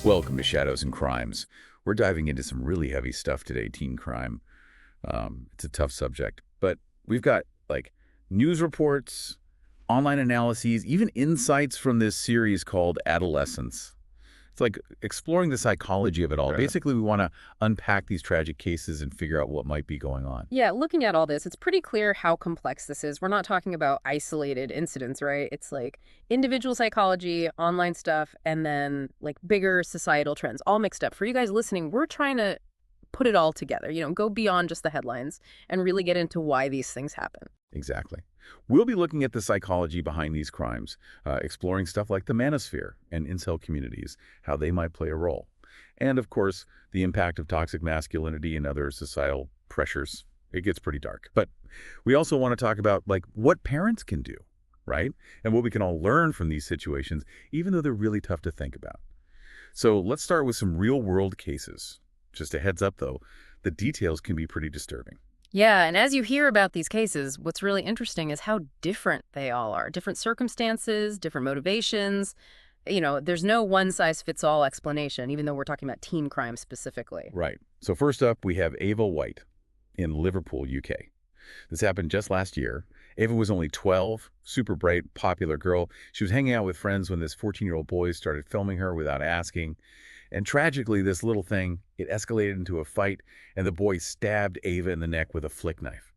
Welcome to Shadows and Crimes. We're diving into some really heavy stuff today, teen crime. It's a tough subject, but we've got like news reports, online analyses, even insights from this series called Adolescence. It's like exploring the psychology of it all. Right. Basically, we want to unpack these tragic cases and figure out what might be going on. Yeah, looking at all this, it's pretty clear how complex this is. We're not talking about isolated incidents, right? It's like individual psychology, online stuff, and then like bigger societal trends all mixed up. For you guys listening, we're trying to put it all together, go beyond just the headlines and really get into why these things happen. Exactly. We'll be looking at the psychology behind these crimes, exploring stuff like the manosphere and incel communities, how they might play a role. And, of course, the impact of toxic masculinity and other societal pressures. It gets pretty dark. But we also want to talk about, like, what parents can do, right? And what we can all learn from these situations, even though they're really tough to think about. So let's start with some real-world cases. Just a heads up, though, the details can be pretty disturbing. Yeah, and as you hear about these cases, what's really interesting is how different they all are. Different circumstances, different motivations. There's no one-size-fits-all explanation, even though we're talking about teen crime specifically. Right. So first up, we have Ava White in Liverpool, UK. This happened just last year. Ava was only 12, super bright, popular girl. She was hanging out with friends when this 14-year-old boy started filming her without asking. And tragically, this little thing, it escalated into a fight, and the boy stabbed Ava in the neck with a flick knife.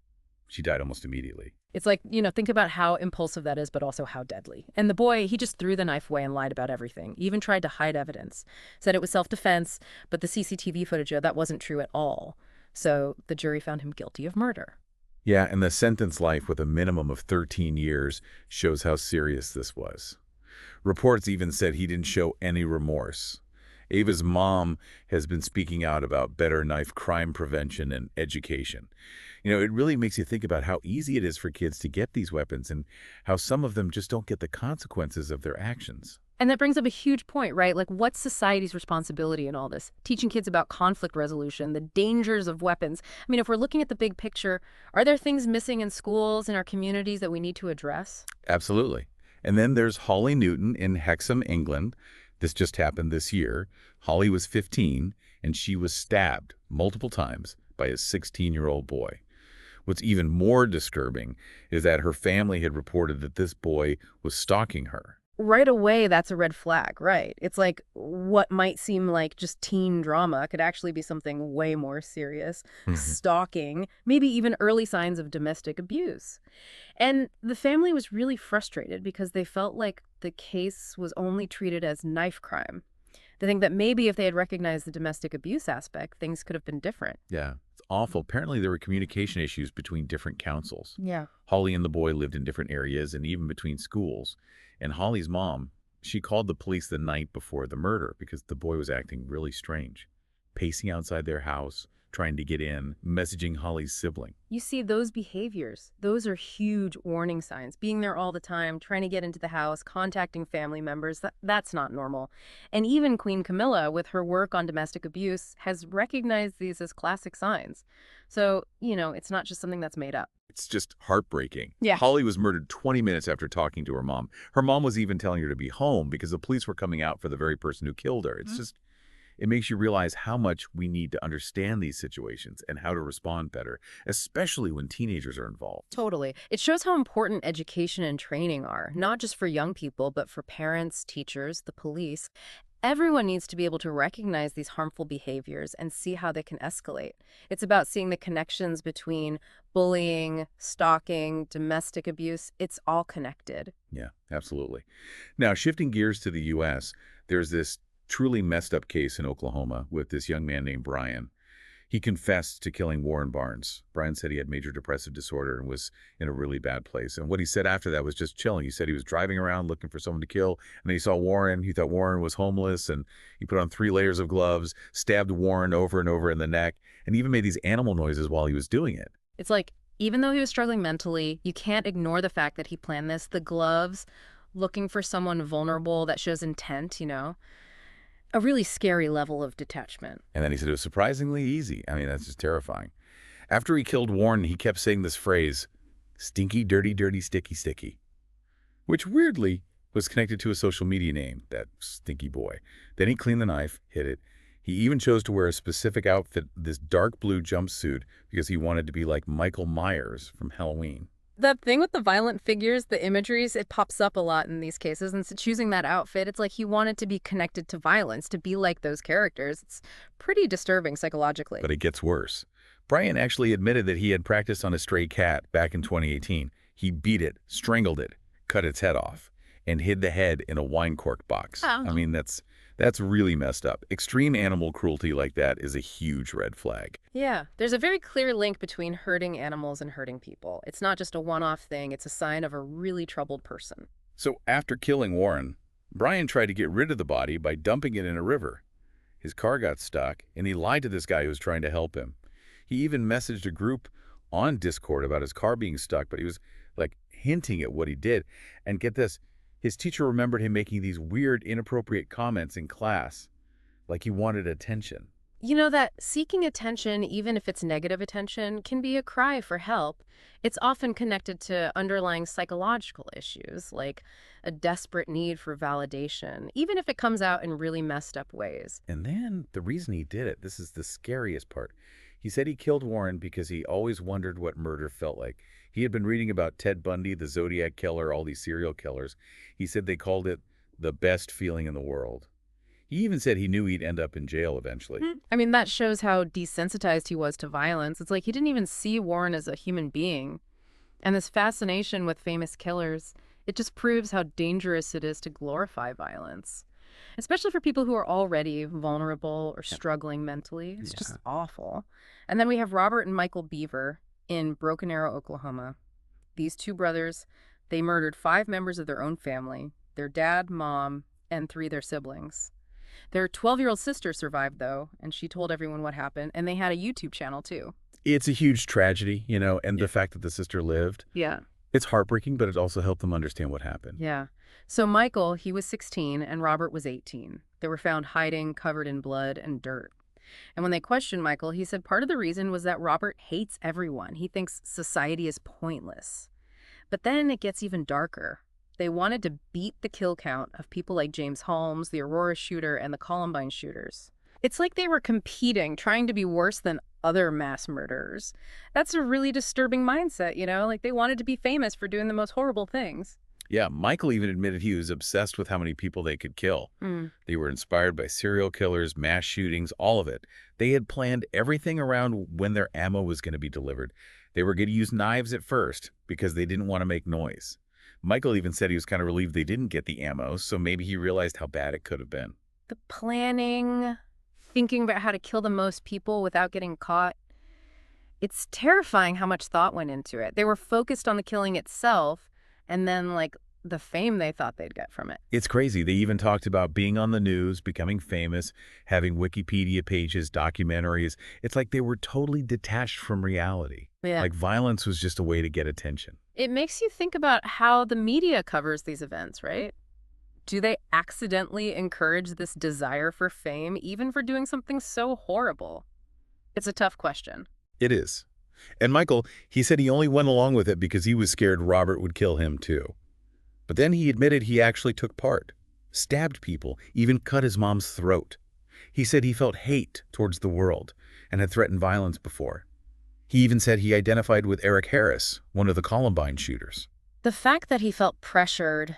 She died almost immediately. It's like, think about how impulsive that is, but also how deadly. And the boy, he just threw the knife away and lied about everything, even tried to hide evidence. Said it was self-defense, but the CCTV footage of that wasn't true at all. So the jury found him guilty of murder. Yeah, and the sentence life with a minimum of 13 years shows how serious this was. Reports even said he didn't show any remorse. Ava's mom has been speaking out about better knife crime prevention and education. It really makes you think about how easy it is for kids to get these weapons and how some of them just don't get the consequences of their actions. And that brings up a huge point, right? Like, what's society's responsibility in all this? Teaching kids about conflict resolution, the dangers of weapons. I mean, if we're looking at the big picture, are there things missing in schools, in our communities that we need to address? Absolutely. And then there's Holly Newton in Hexham, England. This just happened this year. Holly was 15, and she was stabbed multiple times by a 16-year-old boy. What's even more disturbing is that her family had reported that this boy was stalking her. Right away, that's a red flag, right? It's like what might seem like just teen drama could actually be something way more serious. Stalking, maybe even early signs of domestic abuse. And the family was really frustrated because they felt like the case was only treated as knife crime. They think that maybe if they had recognized the domestic abuse aspect, things could have been different. Yeah, it's awful. Apparently, there were communication issues between different councils. Yeah. Holly and the boy lived in different areas and even between schools. And Holly's mom, she called the police the night before the murder because the boy was acting really strange, pacing outside their house, trying to get in, messaging Holly's sibling. You see, those behaviors, those are huge warning signs. Being there all the time, trying to get into the house, contacting family members, that's not normal. And even Queen Camilla, with her work on domestic abuse, has recognized these as classic signs. So, it's not just something that's made up. It's just heartbreaking. Yeah. Holly was murdered 20 minutes after talking to her mom. Her mom was even telling her to be home because the police were coming out for the very person who killed her. It's just, it makes you realize how much we need to understand these situations and how to respond better, especially when teenagers are involved. Totally. It shows how important education and training are, not just for young people, but for parents, teachers, the police. Everyone needs to be able to recognize these harmful behaviors and see how they can escalate. It's about seeing the connections between bullying, stalking, domestic abuse. It's all connected. Yeah, absolutely. Now, shifting gears to the U.S., there's this truly messed up case in Oklahoma with this young man named Brian. He confessed to killing Warren Barnes. Brian said he had major depressive disorder and was in a really bad place. And what he said after that was just chilling. He said he was driving around looking for someone to kill, and then he saw Warren. He thought Warren was homeless, and he put on 3 layers of gloves, stabbed Warren over and over in the neck, and even made these animal noises while he was doing it. It's like, even though he was struggling mentally, you can't ignore the fact that he planned this. The gloves, looking for someone vulnerable, that shows intent, A really scary level of detachment. And then he said it was surprisingly easy. I mean, that's just terrifying. After he killed Warren, he kept saying this phrase, stinky, dirty, dirty, sticky, sticky, which weirdly was connected to a social media name, that stinky boy. Then he cleaned the knife, hid it. He even chose to wear a specific outfit, this dark blue jumpsuit, because he wanted to be like Michael Myers from Halloween. That thing with the violent figures, the imageries, it pops up a lot in these cases. And so choosing that outfit, it's like he wanted to be connected to violence, to be like those characters. It's pretty disturbing psychologically. But it gets worse. Brian actually admitted that he had practiced on a stray cat back in 2018. He beat it, strangled it, cut its head off, and hid the head in a wine cork box. Oh. I mean, that's really messed up. Extreme animal cruelty like that is a huge red flag. Yeah, there's a very clear link between hurting animals and hurting people. It's not just a one-off thing, it's a sign of a really troubled person. So after killing Warren, Brian tried to get rid of the body by dumping it in a river. His car got stuck, and he lied to this guy who was trying to help him. He even messaged a group on Discord about his car being stuck, but he was like hinting at what he did. And get this, his teacher remembered him making these weird, inappropriate comments in class, like he wanted attention. You know that seeking attention, even if it's negative attention, can be a cry for help. It's often connected to underlying psychological issues, like a desperate need for validation, even if it comes out in really messed up ways. And then the reason he did it, this is the scariest part. He said he killed Warren because he always wondered what murder felt like. He had been reading about Ted Bundy, the Zodiac Killer, all these serial killers. He said they called it the best feeling in the world. He even said he knew he'd end up in jail eventually. I mean, that shows how desensitized he was to violence. It's like he didn't even see Warren as a human being. And this fascination with famous killers, it just proves how dangerous it is to glorify violence, especially for people who are already vulnerable or struggling mentally. It's just awful. And then we have Robert and Michael Beaver in Broken Arrow, Oklahoma. These two brothers, they murdered 5 members of their own family, their dad, mom, and 3 of their siblings. Their 12-year-old sister survived, though, and she told everyone what happened, and they had a YouTube channel, too. It's a huge tragedy, and the fact that the sister lived, Yeah. it's heartbreaking, but it also helped them understand what happened. Yeah. So Michael, he was 16, and Robert was 18. They were found hiding, covered in blood and dirt. And when they questioned Michael, he said part of the reason was that Robert hates everyone. He thinks society is pointless. But then it gets even darker. They wanted to beat the kill count of people like James Holmes, the Aurora shooter, and the Columbine shooters. It's like they were competing, trying to be worse than other mass murderers. That's a really disturbing mindset, Like they wanted to be famous for doing the most horrible things. Yeah, Michael even admitted he was obsessed with how many people they could kill. They were inspired by serial killers, mass shootings, all of it. They had planned everything around when their ammo was going to be delivered. They were going to use knives at first because they didn't want to make noise. Michael even said he was kind of relieved they didn't get the ammo, so maybe he realized how bad it could have been. The planning, thinking about how to kill the most people without getting caught. It's terrifying how much thought went into it. They were focused on the killing itself, and then, the fame they thought they'd get from it. It's crazy. They even talked about being on the news, becoming famous, having Wikipedia pages, documentaries. It's like they were totally detached from reality. Yeah. Like violence was just a way to get attention. It makes you think about how the media covers these events, right? Do they accidentally encourage this desire for fame, even for doing something so horrible? It's a tough question. It is. And Michael, he said he only went along with it because he was scared Robert would kill him too. But then he admitted he actually took part, stabbed people, even cut his mom's throat. He said he felt hate towards the world and had threatened violence before. He even said he identified with Eric Harris, one of the Columbine shooters. The fact that he felt pressured,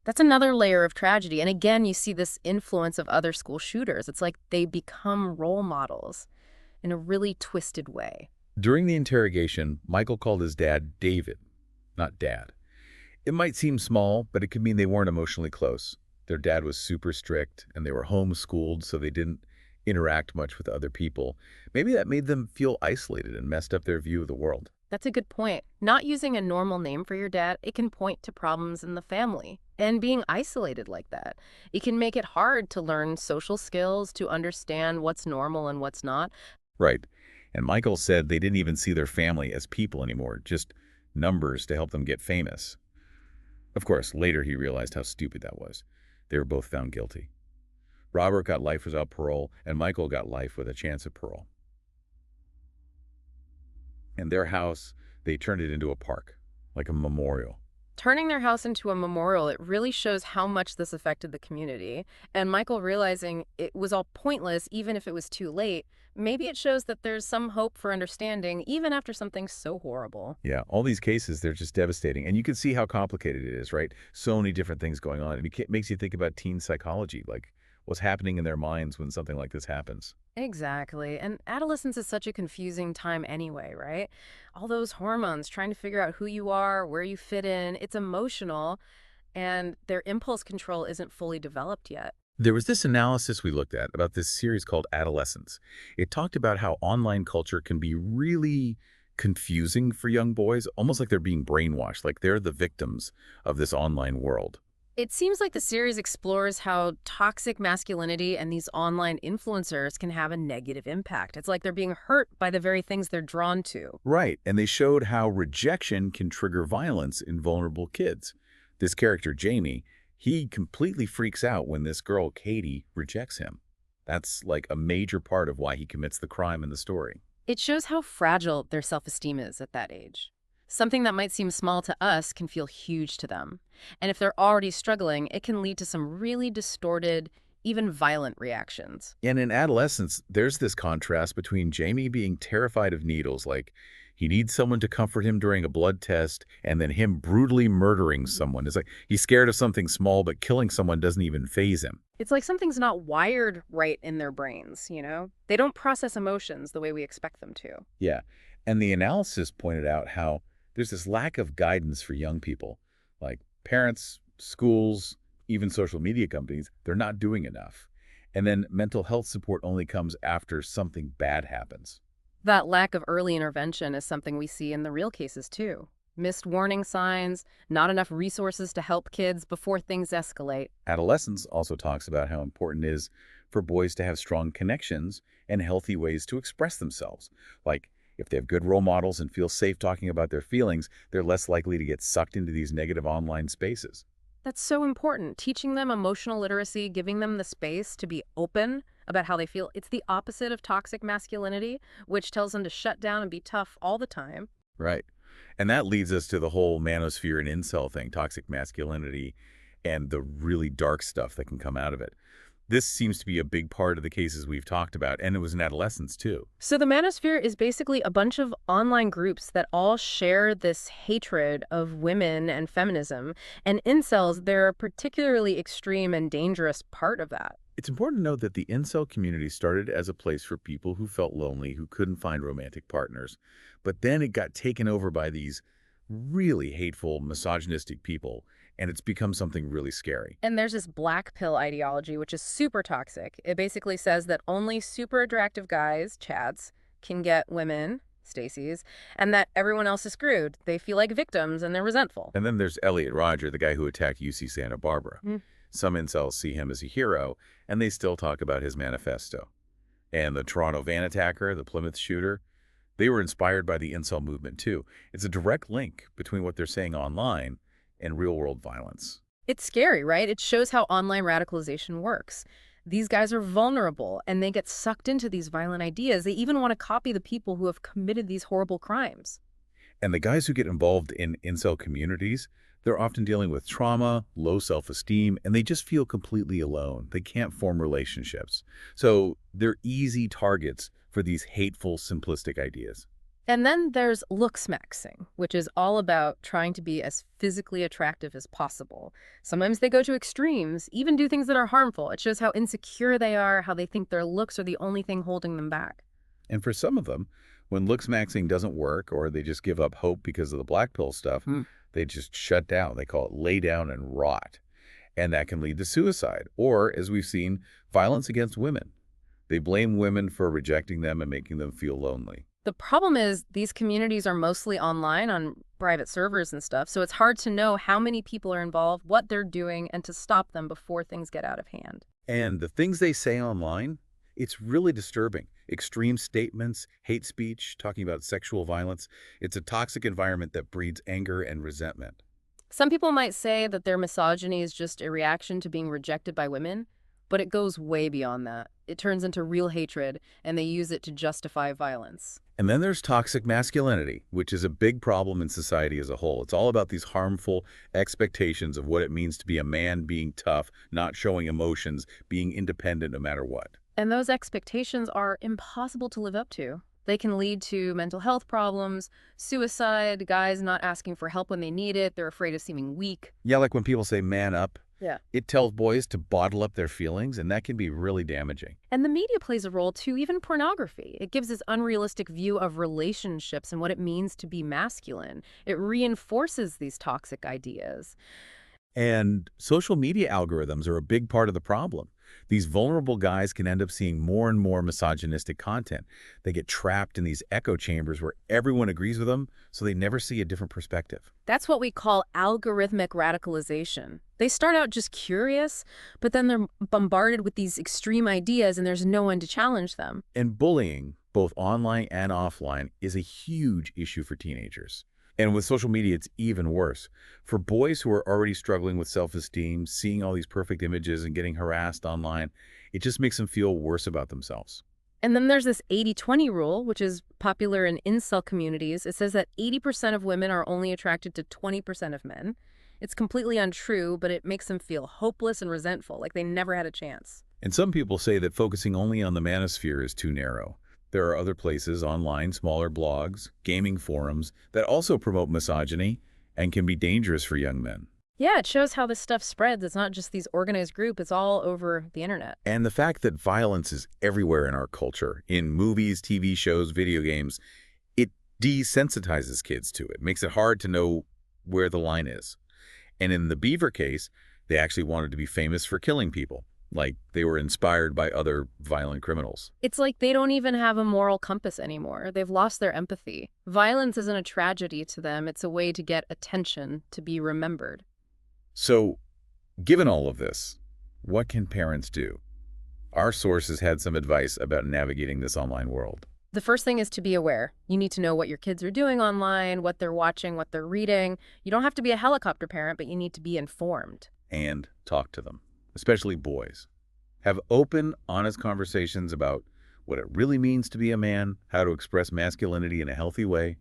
that's another layer of tragedy. And again, you see this influence of other school shooters. It's like they become role models in a really twisted way. During the interrogation, Michael called his dad David, not Dad. It might seem small, but it could mean they weren't emotionally close. Their dad was super strict, and they were homeschooled, so they didn't interact much with other people. Maybe that made them feel isolated and messed up their view of the world. That's a good point. Not using a normal name for your dad, it can point to problems in the family. And being isolated like that, it can make it hard to learn social skills, to understand what's normal and what's not. Right. And Michael said they didn't even see their family as people anymore, just numbers to help them get famous. Of course, later he realized how stupid that was. They were both found guilty. Robert got life without parole, and Michael got life with a chance of parole. And their house, they turned it into a park, like a memorial. Turning their house into a memorial, it really shows how much this affected the community. And Michael realizing it was all pointless, even if it was too late, maybe it shows that there's some hope for understanding, even after something so horrible. Yeah, all these cases, they're just devastating. And you can see how complicated it is, right? So many different things going on. And it makes you think about teen psychology, like what's happening in their minds when something like this happens. Exactly. And adolescence is such a confusing time anyway, right? All those hormones, trying to figure out who you are, where you fit in, it's emotional, and their impulse control isn't fully developed yet. There was this analysis we looked at about this series called Adolescence. It talked about how online culture can be really confusing for young boys, almost like they're being brainwashed, like they're the victims of this online world. It seems like the series explores how toxic masculinity and these online influencers can have a negative impact. It's like they're being hurt by the very things they're drawn to. Right, and they showed how rejection can trigger violence in vulnerable kids. This character, Jamie, he completely freaks out when this girl, Katie, rejects him. That's like a major part of why he commits the crime in the story. It shows how fragile their self-esteem is at that age. Something that might seem small to us can feel huge to them. And if they're already struggling, it can lead to some really distorted, even violent reactions. And in adolescence, there's this contrast between Jamie being terrified of needles, like he needs someone to comfort him during a blood test, and then him brutally murdering someone. It's like he's scared of something small, but killing someone doesn't even faze him. It's like something's not wired right in their brains, you know? They don't process emotions the way we expect them to. Yeah. And the analysis pointed out how there's this lack of guidance for young people, like parents, schools, even social media companies, they're not doing enough. And then mental health support only comes after something bad happens. That lack of early intervention is something we see in the real cases too. Missed warning signs, not enough resources to help kids before things escalate. Adolescence also talks about how important it is for boys to have strong connections and healthy ways to express themselves. Like, if they have good role models and feel safe talking about their feelings, they're less likely to get sucked into these negative online spaces. That's so important. Teaching them emotional literacy, giving them the space to be open about how they feel. It's the opposite of toxic masculinity, which tells them to shut down and be tough all the time. Right. And that leads us to the whole manosphere and incel thing, toxic masculinity, and the really dark stuff that can come out of it. This seems to be a big part of the cases we've talked about, and it was in adolescence, too. So the manosphere is basically a bunch of online groups that all share this hatred of women and feminism. And incels, they're a particularly extreme and dangerous part of that. It's important to note that the incel community started as a place for people who felt lonely, who couldn't find romantic partners. But then it got taken over by these really hateful, misogynistic people, and it's become something really scary. And there's this black pill ideology, which is super toxic. It basically says that only super attractive guys, Chads, can get women, Stacy's, and that everyone else is screwed. They feel like victims and they're resentful. And then there's Elliot Rodger, the guy who attacked UC Santa Barbara. Some incels see him as a hero, and they still talk about his manifesto. And the Toronto van attacker, the Plymouth shooter, they were inspired by the incel movement too. It's a direct link between what they're saying online and real-world violence. It's scary, right? It shows how online radicalization works. These guys are vulnerable and they get sucked into these violent ideas. They even want to copy the people who have committed these horrible crimes. And the guys who get involved in incel communities, they're often dealing with trauma, low self-esteem, and they just feel completely alone. They can't form relationships. So they're easy targets for these hateful, simplistic ideas. And then there's looksmaxing, which is all about trying to be as physically attractive as possible. Sometimes they go to extremes, even do things that are harmful. It shows how insecure they are, how they think their looks are the only thing holding them back. And for some of them, when looks maxing doesn't work or they just give up hope because of the black pill stuff, they just shut down. They call it lay down and rot. And that can lead to suicide or, as we've seen, violence against women. They blame women for rejecting them and making them feel lonely. The problem is these communities are mostly online on private servers and stuff, so it's hard to know how many people are involved, what they're doing, and to stop them before things get out of hand. And the things they say online, it's really disturbing. Extreme statements, hate speech, talking about sexual violence. It's a toxic environment that breeds anger and resentment. Some people might say that their misogyny is just a reaction to being rejected by women, but it goes way beyond that. It turns into real hatred, and they use it to justify violence. And then there's toxic masculinity, which is a big problem in society as a whole. It's all about these harmful expectations of what it means to be a man, being tough, not showing emotions, being independent no matter what. And those expectations are impossible to live up to. They can lead to mental health problems, suicide, guys not asking for help when they need it, they're afraid of seeming weak. Yeah, like when people say man up, Yeah. it tells boys to bottle up their feelings, and that can be really damaging. And the media plays a role too, even pornography. It gives this unrealistic view of relationships and what it means to be masculine. It reinforces these toxic ideas. And social media algorithms are a big part of the problem. These vulnerable guys can end up seeing more and more misogynistic content. They get trapped in these echo chambers where everyone agrees with them, so they never see a different perspective. That's what we call algorithmic radicalization. They start out just curious, but then they're bombarded with these extreme ideas and there's no one to challenge them. And bullying, both online and offline, is a huge issue for teenagers. And with social media, it's even worse. For boys who are already struggling with self-esteem, seeing all these perfect images and getting harassed online, it just makes them feel worse about themselves. And then there's this 80-20 rule, which is popular in incel communities. It says that 80% of women are only attracted to 20% of men. It's completely untrue, but it makes them feel hopeless and resentful, like they never had a chance. And some people say that focusing only on the manosphere is too narrow. There are other places online, smaller blogs, gaming forums, that also promote misogyny and can be dangerous for young men. Yeah, it shows how this stuff spreads. It's not just these organized groups, it's all over the internet. And the fact that violence is everywhere in our culture, in movies, TV shows, video games, it desensitizes kids to it, makes it hard to know where the line is. And in the Beaver case, they actually wanted to be famous for killing people, like they were inspired by other violent criminals. It's like they don't even have a moral compass anymore. They've lost their empathy. Violence isn't a tragedy to them. It's a way to get attention, to be remembered. So, given all of this, what can parents do? Our sources had some advice about navigating this online world. The first thing is to be aware. You need to know what your kids are doing online, what they're watching, what they're reading. You don't have to be a helicopter parent, but you need to be informed. And talk to them, especially boys. Have open, honest conversations about what it really means to be a man, how to express masculinity in a healthy way.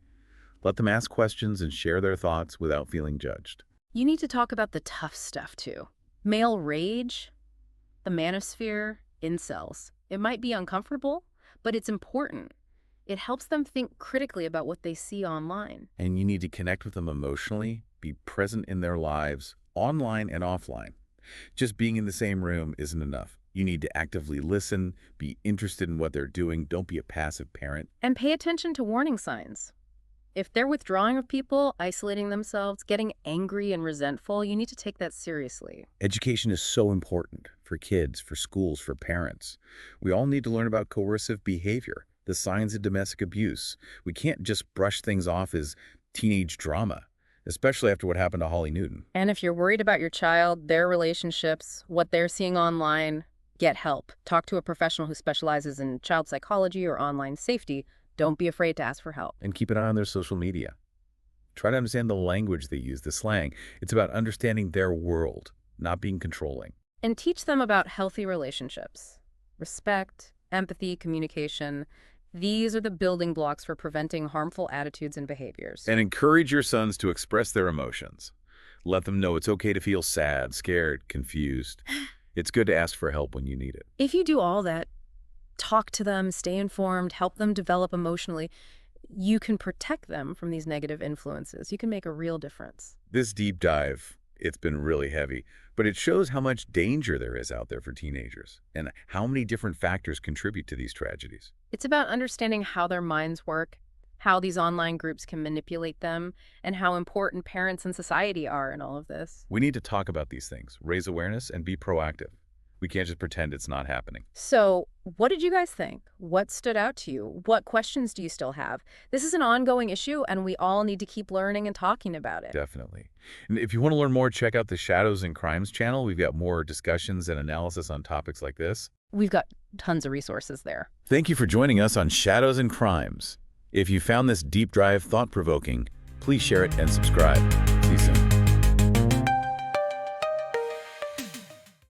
Let them ask questions and share their thoughts without feeling judged. You need to talk about the tough stuff, too. Male rage, the manosphere, incels. It might be uncomfortable, but it's important. It helps them think critically about what they see online. And you need to connect with them emotionally, be present in their lives, online and offline. Just being in the same room isn't enough. You need to actively listen, be interested in what they're doing, don't be a passive parent. And pay attention to warning signs. If they're withdrawing with people, isolating themselves, getting angry and resentful, you need to take that seriously. Education is so important for kids, for schools, for parents. We all need to learn about coercive behavior, the signs of domestic abuse. We can't just brush things off as teenage drama, especially after what happened to Holly Newton. And if you're worried about your child, their relationships, what they're seeing online, get help. Talk to a professional who specializes in child psychology or online safety. Don't be afraid to ask for help. And keep an eye on their social media. Try to understand the language they use, the slang. It's about understanding their world, not being controlling. And teach them about healthy relationships. Respect, empathy, communication. These are the building blocks for preventing harmful attitudes and behaviors. And encourage your sons to express their emotions. Let them know it's okay to feel sad, scared, confused. It's good to ask for help when you need it. If you do all that, talk to them, stay informed, help them develop emotionally, you can protect them from these negative influences. You can make a real difference. This deep dive, it's been really heavy, but it shows how much danger there is out there for teenagers and how many different factors contribute to these tragedies. It's about understanding how their minds work, how these online groups can manipulate them, and how important parents and society are in all of this. We need to talk about these things, raise awareness, and be proactive. We can't just pretend it's not happening. So, what did you guys think? What stood out to you? What questions do you still have? This is an ongoing issue, and we all need to keep learning and talking about it. Definitely. And if you want to learn more, check out the Shadows and Crimes channel. We've got more discussions and analysis on topics like this. We've got tons of resources there. Thank you for joining us on Shadows and Crimes. If you found this deep dive thought-provoking, please share it and subscribe.